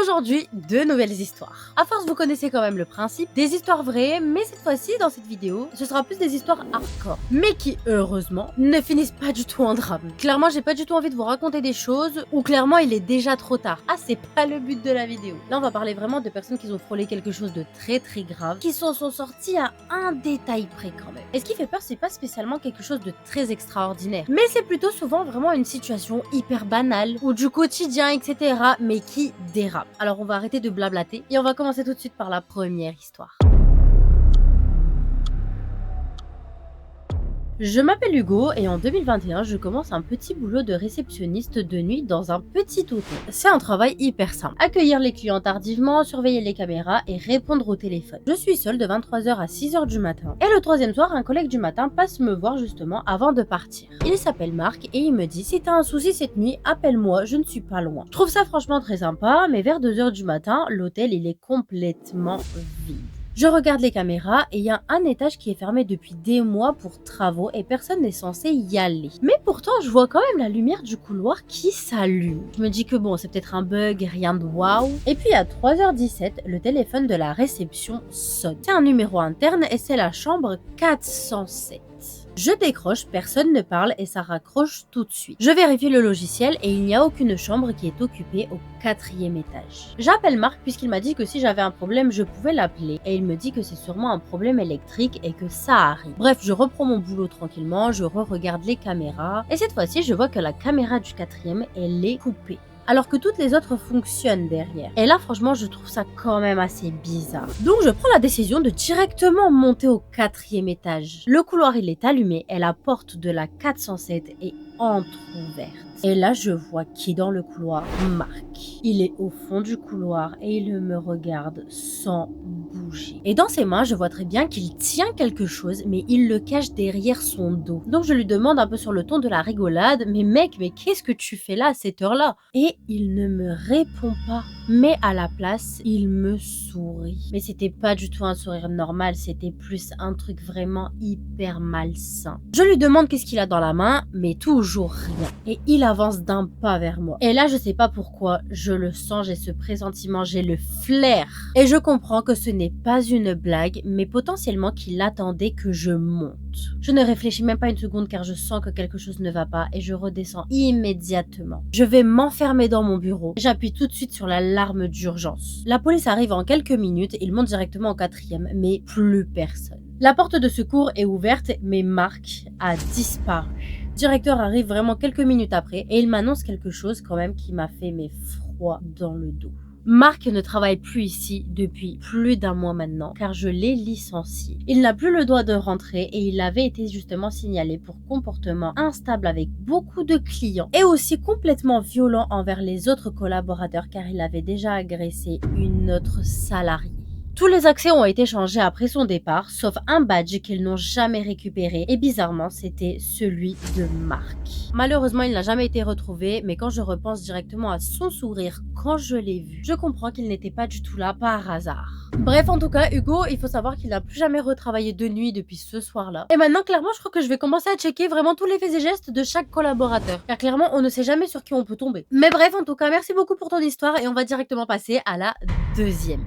Aujourd'hui, deux nouvelles histoires. À force, vous connaissez quand même le principe, des histoires vraies, mais cette fois-ci, dans cette vidéo, ce sera plus des histoires hardcore, mais qui, heureusement, ne finissent pas du tout en drame. Clairement, j'ai pas du tout envie de vous raconter des choses, ou clairement, il est déjà trop tard. Ah, c'est pas le but de la vidéo. Là, on va parler vraiment de personnes qui ont frôlé quelque chose de très grave, qui s'en sont sorties à un détail près quand même. Et ce qui fait peur, c'est pas spécialement quelque chose de très extraordinaire, mais c'est plutôt souvent vraiment une situation hyper banale, ou du quotidien, etc., mais qui dérape. Alors on va arrêter de blablater et on va commencer tout de suite par la première histoire. Je m'appelle Hugo et en 2021, je commence un petit boulot de réceptionniste de nuit dans un petit hôtel. C'est un travail hyper simple. Accueillir les clients tardivement, surveiller les caméras et répondre au téléphone. Je suis seule de 23h à 6h du matin. Et le troisième soir, un collègue du matin passe me voir justement avant de partir. Il s'appelle Marc et il me dit « Si t'as un souci cette nuit, appelle-moi, je ne suis pas loin ». Je trouve ça franchement très sympa, mais vers 2h du matin, l'hôtel il est complètement vide. Je regarde les caméras et il y a un étage qui est fermé depuis des mois pour travaux et personne n'est censé y aller. Mais pourtant, je vois quand même la lumière du couloir qui s'allume. Je me dis que bon, c'est peut-être un bug, rien de waouh. Et puis à 3h17, le téléphone de la réception sonne. C'est un numéro interne et c'est la chambre 407. Je décroche, personne ne parle et ça raccroche tout de suite. Je vérifie le logiciel et il n'y a aucune chambre qui est occupée au 4e étage. J'appelle Marc puisqu'il m'a dit que si j'avais un problème, je pouvais l'appeler et il me dit que c'est sûrement un problème électrique et que ça arrive. Bref, je reprends mon boulot tranquillement, je re-regarde les caméras et cette fois-ci, je vois que la caméra du 4e, elle est coupée, alors que toutes les autres fonctionnent derrière. Et là, franchement, je trouve ça quand même assez bizarre. Donc, je prends la décision de directement monter au 4e étage. Le couloir, il est allumé et la porte de la 407 est entrouverte. Et là, je vois qui dans le couloir? Marc. Il est au fond du couloir et il me regarde sans bouger. Et dans ses mains, je vois très bien qu'il tient quelque chose, mais il le cache derrière son dos. Donc je lui demande un peu sur le ton de la rigolade, mais mec, mais qu'est-ce que tu fais là à cette heure-là? Et il ne me répond pas. Mais à la place, il me sourit. Mais c'était pas du tout un sourire normal, c'était plus un truc vraiment hyper malsain. Je lui demande qu'est-ce qu'il a dans la main, mais toujours rien. Et il avance d'un pas vers moi. Et là, je sais pas pourquoi, je le sens, j'ai ce pressentiment, j'ai le flair. Et je comprends que ce n'est pas une blague, mais potentiellement qu'il attendait que je monte. Je ne réfléchis même pas une seconde car je sens que quelque chose ne va pas et je redescends immédiatement. Je vais m'enfermer dans mon bureau. J'appuie tout de suite sur l'alarme d'urgence. La police arrive en quelques minutes, ils montent directement au 4e, mais plus personne. La porte de secours est ouverte, mais Marc a disparu. Le directeur arrive vraiment quelques minutes après et il m'annonce quelque chose quand même qui m'a fait mes froid dans le dos. Marc ne travaille plus ici depuis plus d'un mois maintenant car je l'ai licencié. Il n'a plus le droit de rentrer et il avait été justement signalé pour comportement instable avec beaucoup de clients et aussi complètement violent envers les autres collaborateurs car il avait déjà agressé une autre salariée. Tous les accès ont été changés après son départ, sauf un badge qu'ils n'ont jamais récupéré et bizarrement c'était celui de Marc. Malheureusement il n'a jamais été retrouvé, mais quand je repense directement à son sourire quand je l'ai vu, je comprends qu'il n'était pas du tout là par hasard. Bref, en tout cas, Hugo, il faut savoir qu'il n'a plus jamais retravaillé de nuit depuis ce soir-là. Et maintenant, clairement, je crois que je vais commencer à checker vraiment tous les faits et gestes de chaque collaborateur. Car clairement, on ne sait jamais sur qui on peut tomber. Mais bref, en tout cas, merci beaucoup pour ton histoire et on va directement passer à la deuxième.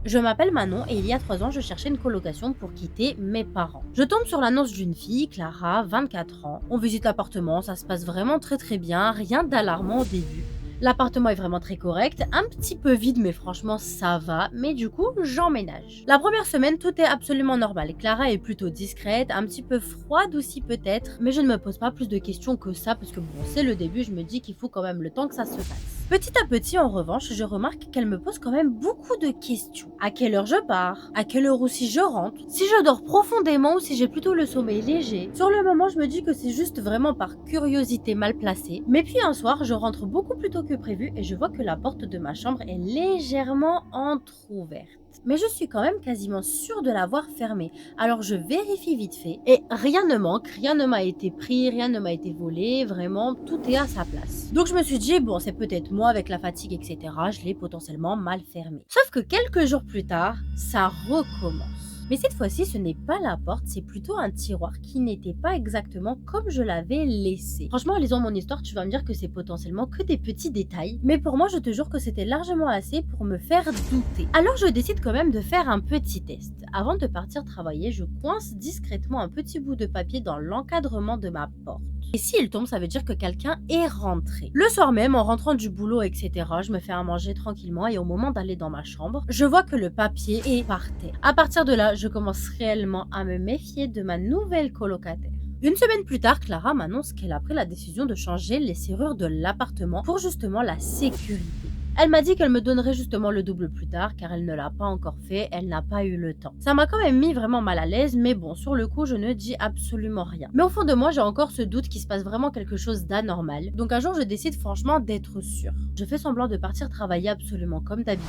Je m'appelle Manon et il y a 3 ans, je cherchais une colocation pour quitter mes parents. Je tombe sur l'annonce d'une fille, Clara, 24 ans. On visite l'appartement, ça se passe vraiment très bien, rien d'alarmant au début. L'appartement est vraiment très correct, un petit peu vide mais franchement ça va, mais du coup j'emménage. La première semaine tout est absolument normal, Clara est plutôt discrète, un petit peu froide aussi peut-être, mais je ne me pose pas plus de questions que ça parce que bon c'est le début, je me dis qu'il faut quand même le temps que ça se passe. Petit à petit en revanche, je remarque qu'elle me pose quand même beaucoup de questions. À quelle heure je pars? À quelle heure aussi je rentre? Si je dors profondément ou si j'ai plutôt le sommeil léger? Sur le moment je me dis que c'est juste vraiment par curiosité mal placée, mais puis un soir je rentre beaucoup plus tôt que prévu et je vois que la porte de ma chambre est légèrement entrouverte. Mais je suis quand même quasiment sûre de l'avoir fermée. Alors je vérifie vite fait et rien ne manque, rien ne m'a été pris, rien ne m'a été volé, vraiment tout est à sa place. Donc je me suis dit bon c'est peut-être moi avec la fatigue etc, je l'ai potentiellement mal fermée. Sauf que quelques jours plus tard, ça recommence. Mais cette fois-ci, ce n'est pas la porte, c'est plutôt un tiroir qui n'était pas exactement comme je l'avais laissé. Franchement, en lisant mon histoire, tu vas me dire que c'est potentiellement que des petits détails, mais pour moi, je te jure que c'était largement assez pour me faire douter. Alors je décide quand même de faire un petit test. Avant de partir travailler, je coince discrètement un petit bout de papier dans l'encadrement de ma porte. Et s'il tombe, ça veut dire que quelqu'un est rentré. Le soir même, en rentrant du boulot, etc., je me fais à manger tranquillement et au moment d'aller dans ma chambre, je vois que le papier est par terre. À partir de là, je commence réellement à me méfier de ma nouvelle colocataire. Une semaine plus tard, Clara m'annonce qu'elle a pris la décision de changer les serrures de l'appartement pour justement la sécurité. Elle m'a dit qu'elle me donnerait justement le double plus tard car elle ne l'a pas encore fait, elle n'a pas eu le temps. Ça m'a quand même mis vraiment mal à l'aise, mais bon, sur le coup, je ne dis absolument rien. Mais au fond de moi, j'ai encore ce doute qu'il se passe vraiment quelque chose d'anormal. Donc un jour, je décide franchement d'être sûre. Je fais semblant de partir travailler absolument comme d'habitude.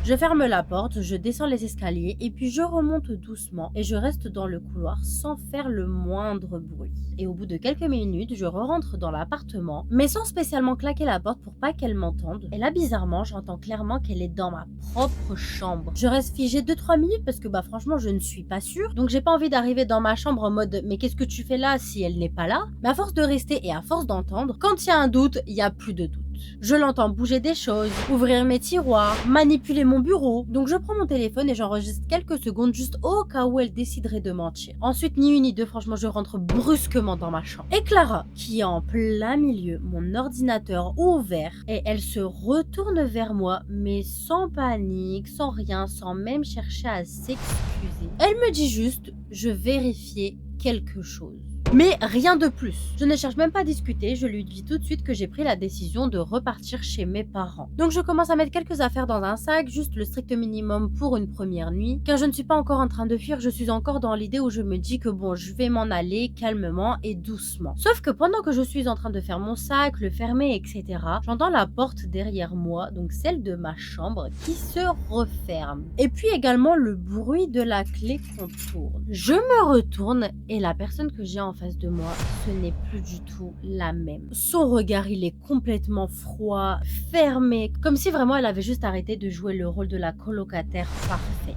Je ferme la porte, je descends les escaliers et puis je remonte doucement et je reste dans le couloir sans faire le moindre bruit. Et au bout de quelques minutes, je rentre dans l'appartement, mais sans spécialement claquer la porte pour pas qu'elle m'entende. Et là, bizarrement, j'entends clairement qu'elle est dans ma propre chambre. Je reste figée 2-3 minutes parce que franchement, je ne suis pas sûre. Donc j'ai pas envie d'arriver dans ma chambre en mode mais qu'est-ce que tu fais là si elle n'est pas là? Mais à force de rester et à force d'entendre, quand il y a un doute, il y a plus de doute. Je l'entends bouger des choses, ouvrir mes tiroirs, manipuler mon bureau. Donc je prends mon téléphone et j'enregistre quelques secondes juste au cas où elle déciderait de mentir. Ensuite, ni une ni deux, franchement, je rentre brusquement dans ma chambre. Et Clara, qui est en plein milieu, mon ordinateur ouvert, et elle se retourne vers moi, mais sans panique, sans rien, sans même chercher à s'excuser. Elle me dit juste, je vérifiais quelque chose. Mais rien de plus. Je ne cherche même pas à discuter, je lui dis tout de suite que j'ai pris la décision de repartir chez mes parents. Donc je commence à mettre quelques affaires dans un sac, juste le strict minimum pour une première nuit, car je ne suis pas encore en train de fuir, je suis encore dans l'idée où je me dis que bon, je vais m'en aller calmement et doucement. Sauf que pendant que je suis en train de faire mon sac, le fermer, etc., j'entends la porte derrière moi, donc celle de ma chambre, qui se referme. Et puis également le bruit de la clé qu'on tourne. Je me retourne et la personne que j'ai en face de moi, ce n'est plus du tout la même. Son regard, il est complètement froid, fermé, comme si vraiment elle avait juste arrêté de jouer le rôle de la colocataire parfaite.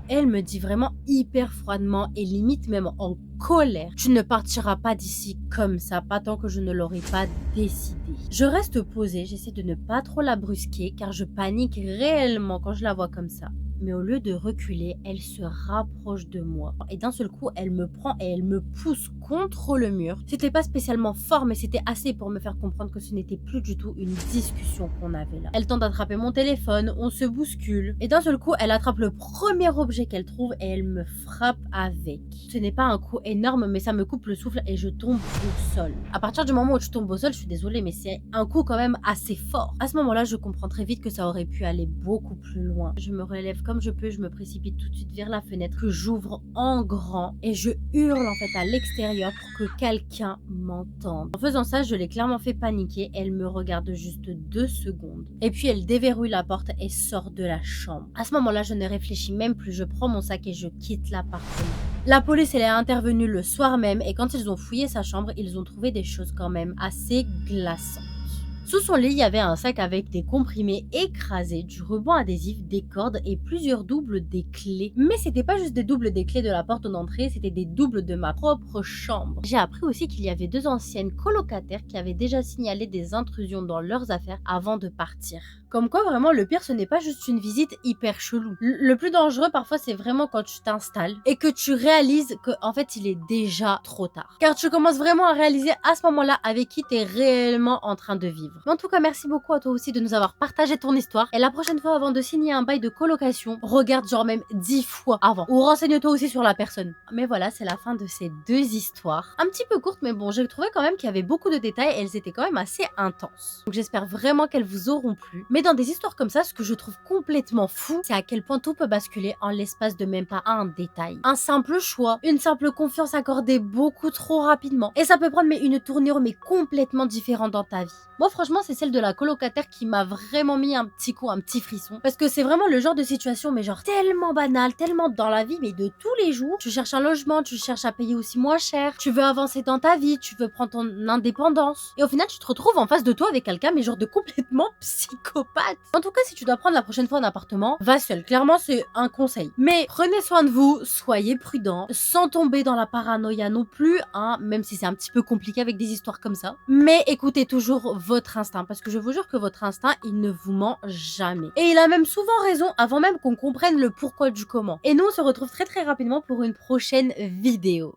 Elle me dit vraiment hyper froidement et limite même en colère. Tu ne partiras pas d'ici comme ça, pas tant que je ne l'aurai pas décidé. Je reste posée, j'essaie de ne pas trop la brusquer car je panique réellement quand je la vois comme ça. Mais au lieu de reculer, elle se rapproche de moi. Et d'un seul coup, elle me prend et elle me pousse contre le mur. C'était pas spécialement fort, mais c'était assez pour me faire comprendre que ce n'était plus du tout une discussion qu'on avait là. Elle tente d'attraper mon téléphone, on se bouscule. Et d'un seul coup, elle attrape le premier objet qu'elle trouve et elle me frappe avec. Ce n'est pas un coup énorme, mais ça me coupe le souffle et je tombe au sol. À partir du moment où je tombe au sol, je suis désolée, mais c'est un coup quand même assez fort. À ce moment-là, je comprends très vite que ça aurait pu aller beaucoup plus loin. Je me relève comme je peux, je me précipite tout de suite vers la fenêtre que j'ouvre en grand et je hurle en fait à l'extérieur pour que quelqu'un m'entende. En faisant ça, je l'ai clairement fait paniquer. Elle me regarde juste 2 secondes et puis elle déverrouille la porte et sort de la chambre. À ce moment-là, je ne réfléchis même plus. Je prends mon sac et je quitte l'appartement. La police, elle est intervenue le soir même et quand ils ont fouillé sa chambre, ils ont trouvé des choses quand même assez glaçantes. Sous son lit, il y avait un sac avec des comprimés écrasés, du ruban adhésif, des cordes et plusieurs doubles des clés. Mais c'était pas juste des doubles des clés de la porte d'entrée, c'était des doubles de ma propre chambre. J'ai appris aussi qu'il y avait 2 anciennes colocataires qui avaient déjà signalé des intrusions dans leurs affaires avant de partir. Comme quoi, vraiment, le pire, ce n'est pas juste une visite hyper chelou. Le plus dangereux, parfois, c'est vraiment quand tu t'installes et que tu réalises que, en fait, il est déjà trop tard. Car tu commences vraiment à réaliser à ce moment-là avec qui tu es réellement en train de vivre. Mais en tout cas, merci beaucoup à toi aussi de nous avoir partagé ton histoire. Et la prochaine fois, avant de signer un bail de colocation, regarde genre même 10 fois avant. Ou renseigne-toi aussi sur la personne. Mais voilà, c'est la fin de ces 2 histoires. Un petit peu courtes, mais bon, j'ai trouvé quand même qu'il y avait beaucoup de détails et elles étaient quand même assez intenses. Donc j'espère vraiment qu'elles vous auront plu. Mais dans des histoires comme ça, ce que je trouve complètement fou, c'est à quel point tout peut basculer en l'espace de même pas un détail. Un simple choix, une simple confiance accordée beaucoup trop rapidement. Et ça peut prendre mais une tournure mais complètement différente dans ta vie. Moi, franchement, franchement, c'est celle de la colocataire qui m'a vraiment mis un petit coup, un petit frisson. Parce que c'est vraiment le genre de situation, mais genre tellement banal, tellement dans la vie, mais de tous les jours. Tu cherches un logement, tu cherches à payer aussi moins cher, tu veux avancer dans ta vie, tu veux prendre ton indépendance. Et au final, tu te retrouves en face de toi avec quelqu'un, mais genre de complètement psychopathe. En tout cas, si tu dois prendre la prochaine fois un appartement, va seul. Clairement, c'est un conseil. Mais prenez soin de vous, soyez prudents, sans tomber dans la paranoïa non plus, hein, même si c'est un petit peu compliqué avec des histoires comme ça. Mais écoutez toujours votre instinct, parce que je vous jure que votre instinct, il ne vous ment jamais. Et il a même souvent raison avant même qu'on comprenne le pourquoi du comment. Et nous, on se retrouve très très rapidement pour une prochaine vidéo.